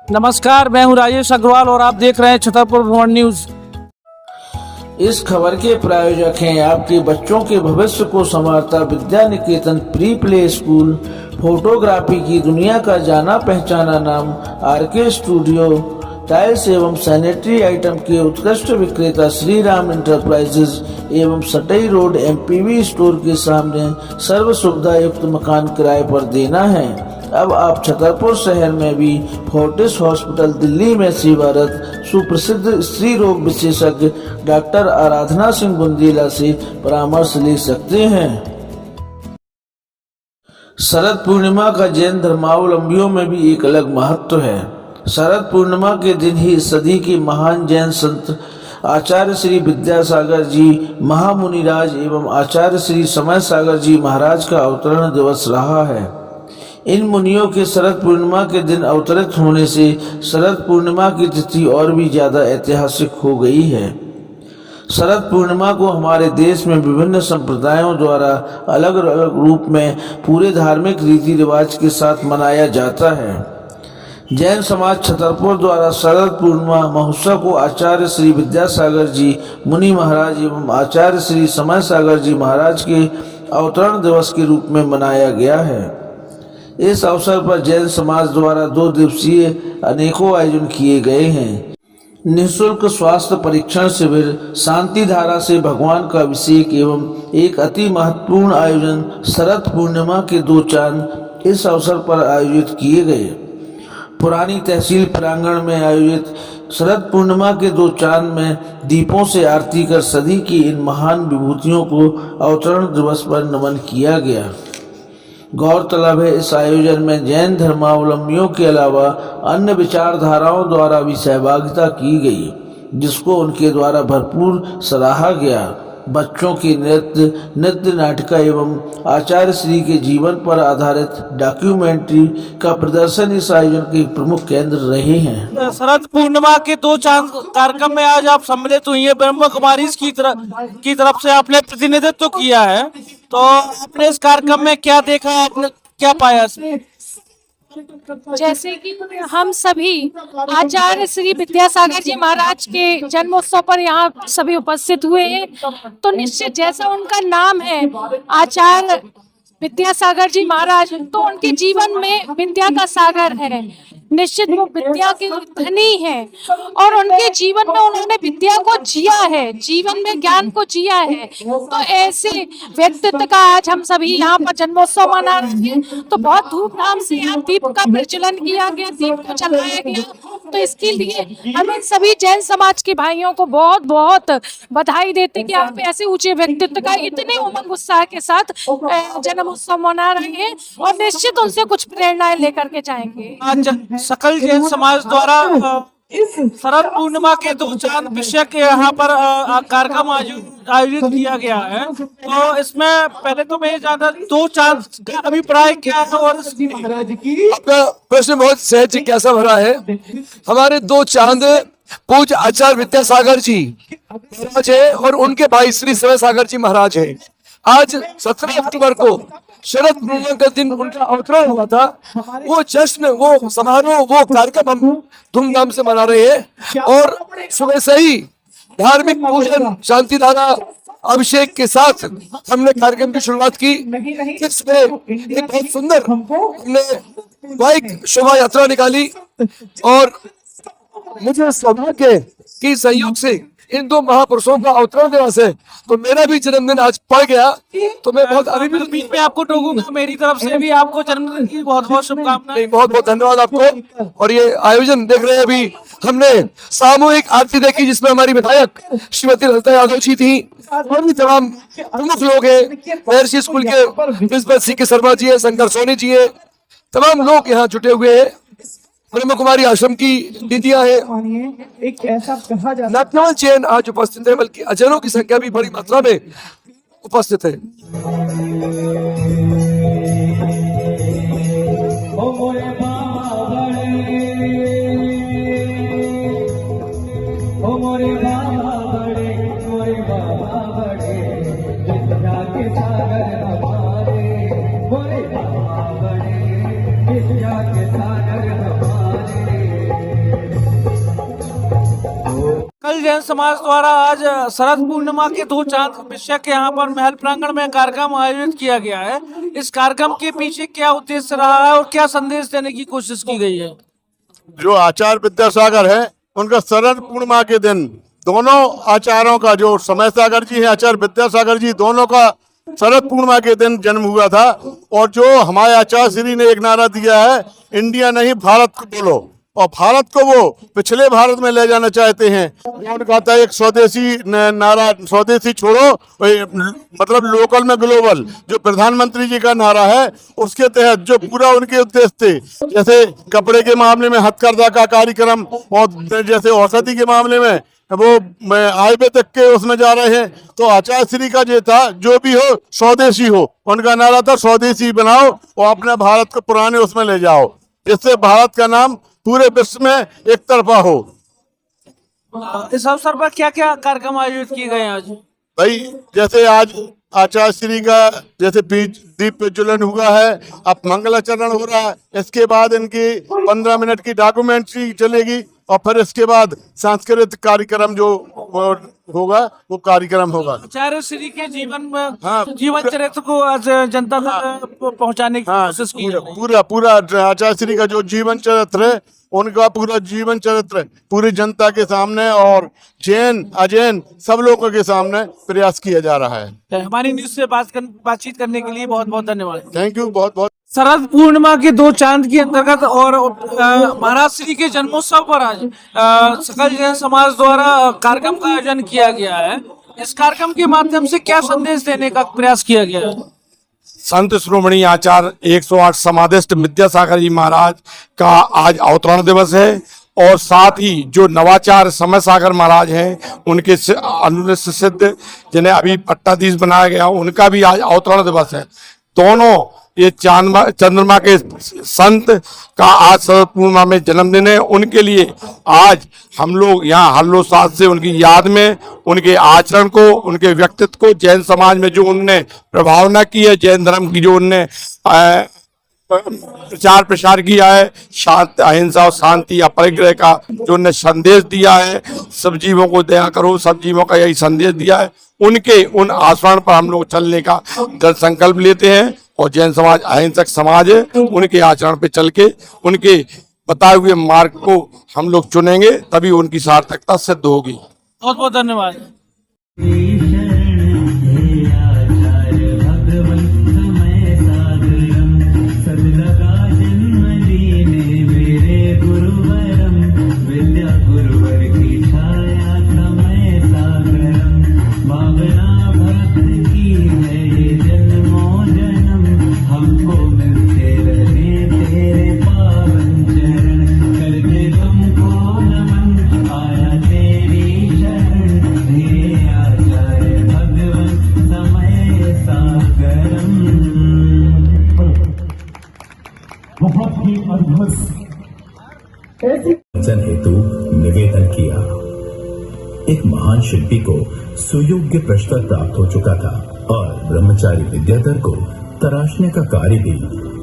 नमस्कार, मैं हूं राजेश अग्रवाल और आप देख रहे हैं छतरपुर भ्रमण न्यूज। इस खबर के प्रायोजक हैं आपके बच्चों के भविष्य को संवारता Vidya Niketan pre play school, photography की दुनिया का जाना पहचाना नाम आरके स्टूडियो, टाइल्स एवं सैनिटरी आइटम के उत्कृष्ट विक्रेता श्री राम इंटरप्राइजेज एवं सटई रोड एमपीवी स्टोर के सामने सर्व सुविधा युक्त मकान किराए पर देना है। अब आप छतरपुर शहर में भी फोर्टिस हॉस्पिटल दिल्ली में सेवारत सुप्रसिद्ध स्त्री रोग विशेषज्ञ डॉक्टर आराधना सिंह बुंदेला से परामर्श ले सकते हैं। शरद पूर्णिमा का जैन धर्मावलंबियों में भी एक अलग महत्व है। शरद पूर्णिमा के दिन ही सदी के महान जैन संत आचार्य श्री विद्यासागर जी महामुनिराज एवं आचार्य श्री समय सागर जी महाराज का अवतरण दिवस रहा है। इन मुनियों के शरद पूर्णिमा के दिन अवतरित होने से शरद पूर्णिमा की तिथि और भी ज्यादा ऐतिहासिक हो गई है। शरद पूर्णिमा को हमारे देश में विभिन्न संप्रदायों द्वारा अलग अलग रूप में पूरे धार्मिक रीति रिवाज के साथ मनाया जाता है। जैन समाज छतरपुर द्वारा शरद पूर्णिमा महोत्सव को आचार्य श्री विद्यासागर जी मुनि महाराज एवं आचार्य श्री समय सागर जी महाराज के अवतरण दिवस के रूप में मनाया गया है। इस अवसर पर जैन समाज द्वारा 2 दिवसीय अनेकों आयोजन किए गए हैं। निःशुल्क स्वास्थ्य परीक्षण शिविर, शांति धारा से भगवान का अभिषेक एवं एक अति महत्वपूर्ण आयोजन शरद पूर्णिमा के 2 चांद इस अवसर पर आयोजित किए गए। पुरानी तहसील प्रांगण में आयोजित शरद पूर्णिमा के 2 चांद में दीपों से आरती कर सदी की इन महान विभूतियों को अवतरण दिवस पर नमन किया गया। गौरतलब है, इस आयोजन में जैन धर्मावलंबियों के अलावा अन्य विचारधाराओं द्वारा भी सहभागिता की गई, जिसको उनके द्वारा भरपूर सराहा गया। बच्चों की नृत्य नाटिका एवं आचार्य श्री के जीवन पर आधारित डॉक्यूमेंट्री का प्रदर्शन इस आयोजन के प्रमुख केंद्र रहे हैं। शरद पूर्णिमा के 2 चांद कार्यक्रम में आज आप सम्मिलित हुई है। ब्रह्म कुमारी की तरफ से आपने प्रतिनिधित्व किया है, तो आपने इस कार्यक्रम में क्या देखा, आपने क्या पाया? जैसे कि हम सभी आचार्य श्री विद्यासागर जी महाराज के जन्मोत्सव पर यहाँ सभी उपस्थित हुए हैं, तो निश्चित जैसा उनका नाम है आचार्य विद्यासागर जी महाराज, तो उनके जीवन में विद्या का सागर है। निश्चित वो विद्या के धनी है और उनके जीवन में उन्होंने विद्या को जिया है, जीवन में ज्ञान को जिया है। तो ऐसे व्यक्तित्व का आज हम सभी यहाँ पर जन्मोत्सव मना रहे हैं। तो बहुत धूमधाम से यहाँ दीप का प्रज्वलन किया गया, दीप को जलाया गया। तो इसके लिए हम इन सभी जैन समाज के भाइयों को बहुत बहुत बधाई देते कि आप ऐसे ऊंचे व्यक्तित्व का इतने उमंग उत्साह के साथ जन्म उत्सव मना रहे हैं और निश्चित उनसे कुछ प्रेरणाएं लेकर के जाएंगे। आज सकल जैन समाज द्वारा शरद पूर्णिमा के 2 चांद विषय के यहाँ पर कार्यक्रम आयोजित किया गया है, तो इसमें पहले तो मैं ये जानता 2 चांद का अभिप्राय क्या है और आपका प्रश्न बहुत सहज जिज्ञासा भरा है। हमारे 2 चांद पूज्य आचार्य विद्यासागर जी महाराज है और उनके भाई श्री समय सागर जी महाराज है। आज 17 अक्टूबर को शरद पूर्णिमा का दिन उनका अवतरण हुआ था। वो जश्न, वो समारोह, वो कार्यक्रम हम धूमधाम से मना रहे हैं और सुबह से ही धार्मिक पूजन, शांति धारा, अभिषेक के साथ हमने कार्यक्रम की शुरुआत की। इसमें एक बहुत सुंदर हमने बाइक शोभा यात्रा निकाली और मुझे सौभाग्य की सहयोग से इन 2 महापुरुषों का अवतरण दिवस है, तो मेरा भी जन्मदिन आज पड़ गया। तो मैं बहुत अभी भी बीच में आपको टोकूंगा, मेरी तरफ से भी आपको जन्मदिन की बहुत बहुत शुभकामनाएं। बहुत बहुत धन्यवाद आपको। और ये आयोजन देख रहे हैं, अभी हमने सामूहिक आरती देखी जिसमें हमारी विधायक श्रीमती ललिता यादव जी थी और भी तमाम प्रमुख लोग हैं। महर्षि स्कूल के प्रिंसिपल सी.के. शर्मा जी है, शंकर सोनी जी है, तमाम लोग यहाँ जुटे हुए हैं। ब्रह्म कुमारी आश्रम की दीदियां हैं। एक ऐसा कहा जाता न केवल जैन आज उपस्थित है बल्कि अजैनों की संख्या भी बड़ी मात्रा में उपस्थित है। जैन समाज द्वारा आज शरद पूर्णिमा के दो चांद विषय के यहाँ पर महल प्रांगण में कार्यक्रम आयोजित किया गया है। इस कार्यक्रम के पीछे क्या उद्देश्य रहा है और क्या संदेश देने की कोशिश की गई है? जो आचार्य विद्यासागर है उनका शरद पूर्णिमा के दिन दोनों आचार्यों का, जो समय सागर जी हैं, आचार्य विद्यासागर जी, दोनों का शरद पूर्णिमा के दिन जन्म हुआ था। और जो हमारे आचार्य श्री ने एक नारा दिया है, इंडिया नहीं भारत को बोलो, और भारत को वो पिछले भारत में ले जाना चाहते हैं। उन्होंने कहा था एक स्वदेशी नारा, स्वदेशी छोड़ो मतलब लोकल में ग्लोबल, जो प्रधानमंत्री जी का नारा है उसके तहत जो पूरा उनके उद्देश्य थे, जैसे कपड़े के मामले में हथकरघा का कार्यक्रम, और जैसे औषधि के मामले में वो हाईवे तक के उसमें जा रहे हैं। तो आचार्य श्री का ये था, जो भी हो स्वदेशी हो, उनका नारा था स्वदेशी बनाओ और अपने भारत को पुराने उसमें ले जाओ, जिससे भारत का नाम पूरे विश्व में एक तरफा हो। इस अवसर पर क्या क्या कार्यक्रम आयोजित किए गए हैं आज? भाई जैसे आज आचार्य श्री का जैसे दीप प्रज्वलन हुआ है, अब मंगलाचरण हो रहा है, इसके बाद इनकी 15 मिनट की डॉक्यूमेंट्री चलेगी और फिर इसके बाद सांस्कृतिक कार्यक्रम जो होगा वो कार्यक्रम होगा। आचार्य श्री के जीवन चरित्र को आज जनता तक पहुंचाने की कोशिश की है। पूरा आचार्य श्री का जो जीवन चरित्र है, उनका पूरा जीवन चरित्र पूरी जनता के सामने और जैन अजैन सब लोगों के सामने प्रयास किया जा रहा है। हमारी न्यूज से बातचीत करने के लिए बहुत बहुत धन्यवाद। थैंक यू, बहुत बहुत। शरद पूर्णिमा के दो चांद के अंतर्गत और महाराज श्री के जन्मोत्सव पर आज सकल जैन समाज द्वारा कार्यक्रम का आयोजन किया गया है। इस कार्यक्रम के माध्यम से क्या संदेश देने का प्रयास किया गया है? संत श्रोमणी आचार्य 108 समाधिष्ट विद्यासागर जी महाराज का आज अवतरण दिवस है, और साथ ही जो नवाचार समय सागर महाराज हैं उनके अनुनिष्ठ सिद्ध जिन्हें अभी पट्टाधीश बनाया गया, उनका भी आज अवतरण दिवस है। दोनों ये चंद्रमा के संत का आज शरद पूर्णिमा में जन्मदिन है। उनके लिए आज हम लोग यहाँ हल्लोत्साह से उनकी याद में, उनके आचरण को, उनके व्यक्तित्व को, जैन समाज में जो उनने प्रभावना की है, जैन धर्म की जो उनने प्रचार प्रसार किया है, शांति अहिंसा और शांति अपरिग्रह का जो उनने संदेश दिया है, सब जीवों को दया करो, सब जीवों का यही संदेश दिया है, उनके उन आचरण पर हम लोग चलने का दृढ़ संकल्प लेते हैं। और जैन समाज अहिंसक समाज है, उनके आचरण पे चल के उनके बताए हुए मार्ग को हम लोग चुनेंगे, तभी उनकी सार्थकता सिद्ध होगी। बहुत बहुत धन्यवाद। जन हेतु निवेदन किया। एक महान शिल्पी को सुयोग्य प्रश्न प्राप्त हो चुका था और ब्रह्मचारी विद्याधर को तराशने का कार्य भी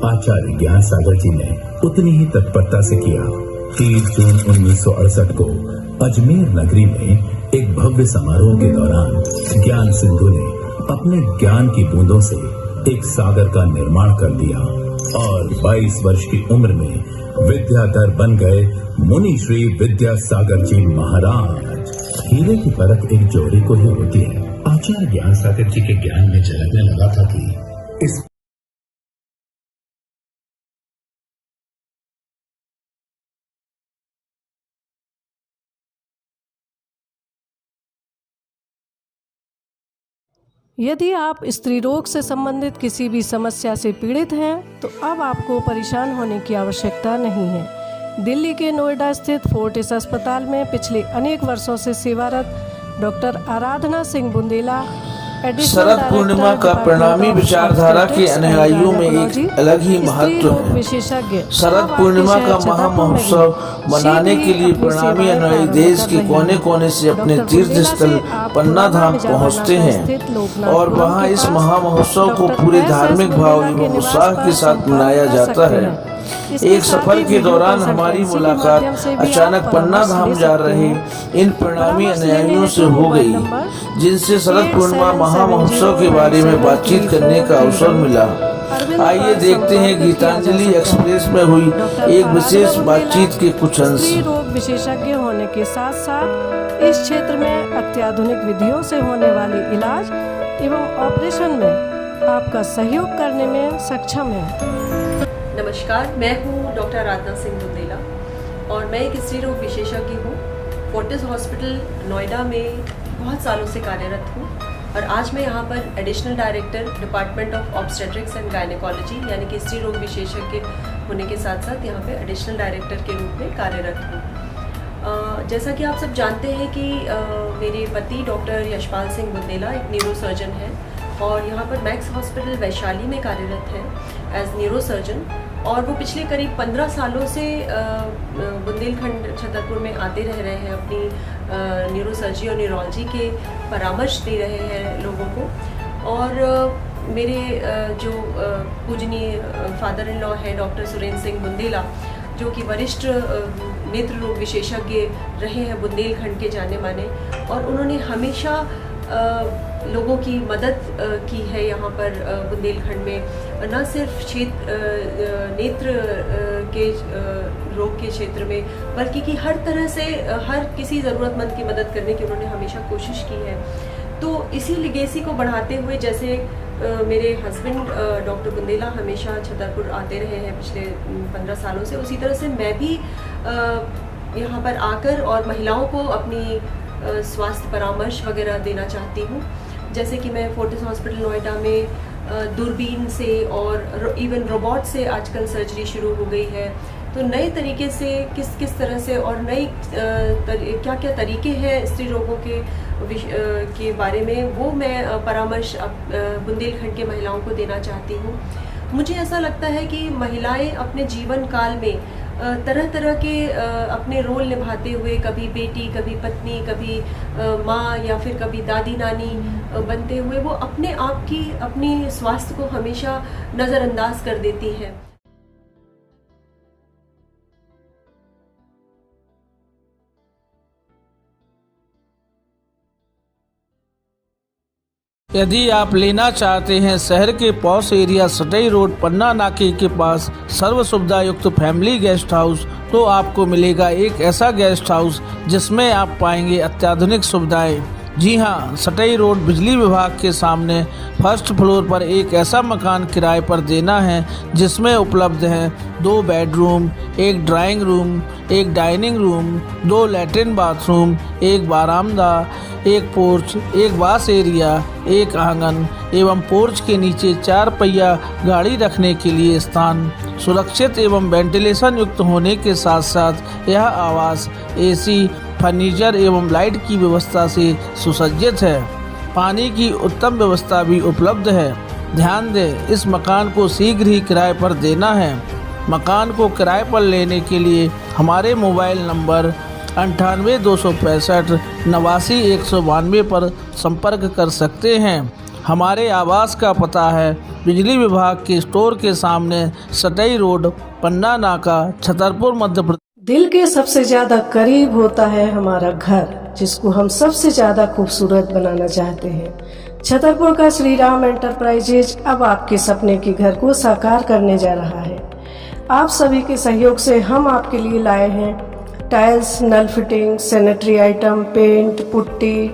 आचार्य ज्ञान सागर जी ने उतनी ही तत्परता से किया। 30 जून 1968 को अजमेर नगरी में एक भव्य समारोह के दौरान ज्ञान सिंधु ने अपने ज्ञान की बूंदों से एक सागर का निर्माण कर दिया और 22 वर्ष की उम्र में विद्याधर बन गए मुनि श्री विद्यासागर जी महाराज। हीरे की परख एक जोड़ी को ही होती है। आचार्य ज्ञान सागर जी के ज्ञान में झलकने लगा था कि इस यदि आप स्त्री रोग से संबंधित किसी भी समस्या से पीड़ित हैं तो अब आपको परेशान होने की आवश्यकता नहीं है। दिल्ली के नोएडा स्थित फोर्टिस अस्पताल में पिछले अनेक वर्षों से सेवारत डॉक्टर आराधना सिंह बुंदेला शरद पूर्णिमा का परिणामी विचारधारा के अनुयायियों में एक अलग ही महत्व है। विशेषज्ञ शरद पूर्णिमा का महा महोत्सव मनाने के लिए परिणामी अनुयायी देश के कोने कोने से अपने तीर्थ स्थल पन्ना धाम पहुँचते हैं और वहाँ इस महा महोत्सव को पूरे धार्मिक भाव एवं उत्साह के साथ मनाया जाता है। इसके एक साथ सफर ही के वीडियो दौरान हमारी कॉन्फ्रेंसिंग के माध्यम से मुलाकात भी अचानक आप पन्ना परामर्श धाम ले जा सकते रहे हैं। इन परिणामी परामर्श अनुयायियों लेने से हेतु हो मोबाइल गई, नंबर जिनसे शरद पूर्णिमा महामहोत्सव के बारे में बातचीत करने का अवसर मिला। आइए देखते हैं गीतांजलि एक्सप्रेस में हुई एक विशेष बातचीत के कुछ अंश। स्त्री रोग विशेषज्ञ होने के साथ साथ इस क्षेत्र में अत्याधुनिक विधियों से होने वाली इलाज एवं ऑपरेशन में आपका सहयोग करने में सक्षम है। नमस्कार, मैं हूँ डॉक्टर आराधना सिंह बुंदेला और मैं एक स्त्री रोग विशेषज्ञ हूँ। फोर्टिस हॉस्पिटल नोएडा में बहुत सालों से कार्यरत हूँ और आज मैं यहाँ पर additional director department of obstetrics and gynaecology यानी कि स्त्री रोग विशेषज्ञ होने के साथ साथ यहाँ पे एडिशनल डायरेक्टर के रूप में कार्यरत हूँ। जैसा कि आप सब जानते हैं कि मेरे पति डॉक्टर यशपाल सिंह बुंदेला एक न्यूरोसर्जन है और यहाँ पर मैक्स हॉस्पिटल वैशाली में कार्यरत है एज न्यूरोसर्जन और वो पिछले करीब 15 सालों से बुंदेलखंड छतरपुर में आते रह रहे हैं, अपनी न्यूरोसर्जरी और न्यूरोलॉजी के परामर्श दे रहे हैं लोगों को। और मेरे जो पूजनीय फादर इन लॉ है डॉक्टर सुरेंद्र सिंह बुंदेला, जो कि वरिष्ठ नेत्र रोग विशेषज्ञ रहे हैं बुंदेलखंड के जाने माने, और उन्होंने हमेशा लोगों की मदद की है यहाँ पर बुंदेलखंड में, न सिर्फ नेत्र के रोग के क्षेत्र में बल्कि कि हर तरह से हर किसी ज़रूरतमंद की मदद करने की उन्होंने हमेशा कोशिश की है। तो इसी लिगेसी को बढ़ाते हुए जैसे मेरे हस्बैंड डॉक्टर बुंदेला हमेशा छतरपुर आते रहे हैं पिछले 15 सालों से, उसी तरह से मैं भी यहाँ पर आकर और महिलाओं को अपनी स्वास्थ्य परामर्श वगैरह देना चाहती हूँ। जैसे कि मैं फोर्टिस हॉस्पिटल नोएडा में दूरबीन से और इवन रोबोट से आजकल सर्जरी शुरू हो गई है, तो नए तरीके से किस तरह से और नई क्या क्या तरीके हैं स्त्री रोगों के बारे में, वो मैं परामर्श बुंदेलखंड के महिलाओं को देना चाहती हूँ। मुझे ऐसा लगता है कि महिलाएं अपने जीवन काल में तरह तरह के अपने रोल निभाते हुए, कभी बेटी, कभी पत्नी, कभी माँ या फिर कभी दादी नानी बनते हुए वो अपने आप की अपनी स्वास्थ्य को हमेशा नज़रअंदाज कर देती हैं। यदि आप लेना चाहते हैं शहर के पॉश एरिया सटई रोड पन्ना नाके के पास सर्व सुविधा युक्त फैमिली गेस्ट हाउस, तो आपको मिलेगा एक ऐसा गेस्ट हाउस जिसमें आप पाएंगे अत्याधुनिक सुविधाएं। जी हां, सटई रोड बिजली विभाग के सामने फर्स्ट फ्लोर पर एक ऐसा मकान किराए पर देना है जिसमें उपलब्ध हैं 2 bedroom, 1 drawing room, 1 dining room, 2 latrine bathroom, 1 बारामदा, 1 porch, 1 wash area, 1 आंगन एवं पोर्च के नीचे 4 पहिया गाड़ी रखने के लिए स्थान। सुरक्षित एवं वेंटिलेशन युक्त होने के साथ साथ यह आवास एसी, फर्नीचर एवं लाइट की व्यवस्था से सुसज्जित है। पानी की उत्तम व्यवस्था भी उपलब्ध है। ध्यान दें, इस मकान को शीघ्र ही किराए पर देना है। मकान को किराए पर लेने के लिए हमारे मोबाइल नंबर 98 265 89 192 पर संपर्क कर सकते हैं। हमारे आवास का पता है बिजली विभाग के स्टोर के सामने सटई रोड पन्ना नाका छतरपुर मध्य प्रदेश। दिल के सबसे ज्यादा करीब होता है हमारा घर, जिसको हम सबसे ज्यादा खूबसूरत बनाना चाहते हैं। छतरपुर का श्री राम एंटरप्राइजेज अब आपके सपने के घर को साकार करने जा रहा है। आप सभी के सहयोग से हम आपके लिए लाए हैं टाइल्स, नल fitting, sanitary item, paint, putty,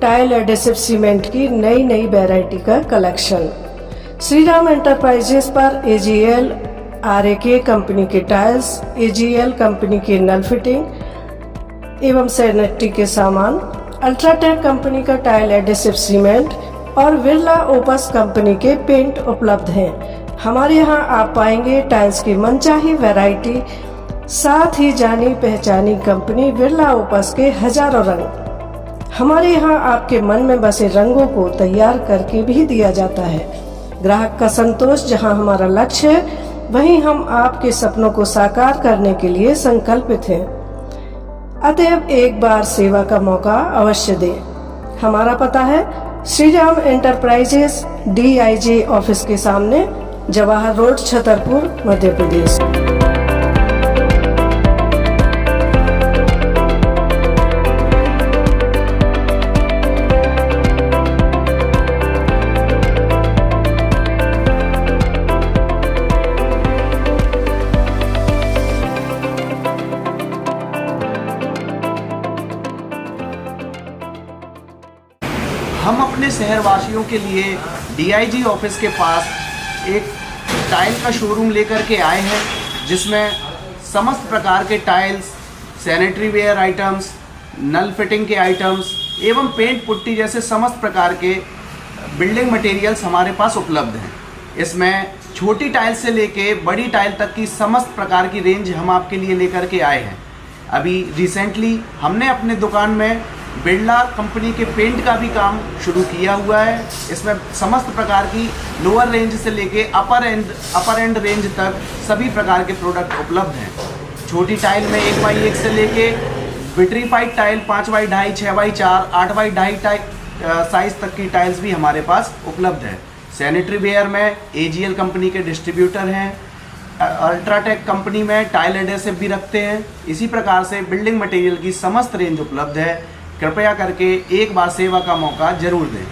tile adhesive cement की नई वैरायटी का कलेक्शन। श्री राम एंटरप्राइजेज पर AGL RAK कंपनी के टाइल्स, AGL कंपनी के नल फिटिंग एवं सैनिटरी के सामान, अल्ट्राटेक कंपनी का टाइल एडेसिव सीमेंट और बिरला ओपस कंपनी के पेंट उपलब्ध हैं। हमारे यहाँ आप पाएंगे टाइल्स की मनचाही वैरायटी, साथ ही जानी पहचानी कंपनी बिरला ओपस के हजारों रंग। हमारे यहाँ आपके मन में बसे रंगों को तैयार करके भी दिया जाता है। ग्राहक का संतोष जहाँ हमारा लक्ष्य है, वहीं हम आपके सपनों को साकार करने के लिए संकल्पित हैं। अतएव एक बार सेवा का मौका अवश्य दें। हमारा पता है Shri Ram enterprises, DIJ office के सामने, जवाहर रोड, छतरपुर, मध्य प्रदेश। शहरवासियों के लिए डीआईजी ऑफिस के पास एक टाइल का शोरूम लेकर के आए हैं, जिसमें समस्त प्रकार के टाइल्स, सैनिटरी वेयर आइटम्स, नल फिटिंग के आइटम्स एवं पेंट पुट्टी जैसे समस्त प्रकार के बिल्डिंग मटेरियल्स हमारे पास उपलब्ध हैं। इसमें छोटी टाइल से लेके बड़ी टाइल तक की समस्त प्रकार की रेंज हम आपके लिए लेकर के आए हैं। अभी रिसेंटली हमने अपने दुकान में बिरला कंपनी के पेंट का भी काम शुरू किया हुआ है। इसमें समस्त प्रकार की लोअर रेंज से लेके अपर एंड रेंज तक सभी प्रकार के प्रोडक्ट उपलब्ध हैं। छोटी टाइल में 1x1 से लेके vitrified tile 5x2, 6x4, 8x2 size तक की टाइल्स भी हमारे पास उपलब्ध है। सैनिटरी वेयर में एजीएल कंपनी के डिस्ट्रीब्यूटर हैं, अल्ट्राटेक कंपनी में टाइल एडेसिव भी रखते हैं। इसी प्रकार से बिल्डिंग मटेरियल की समस्त रेंज उपलब्ध है। कृपया करके एक बार सेवा का मौका जरूर दें।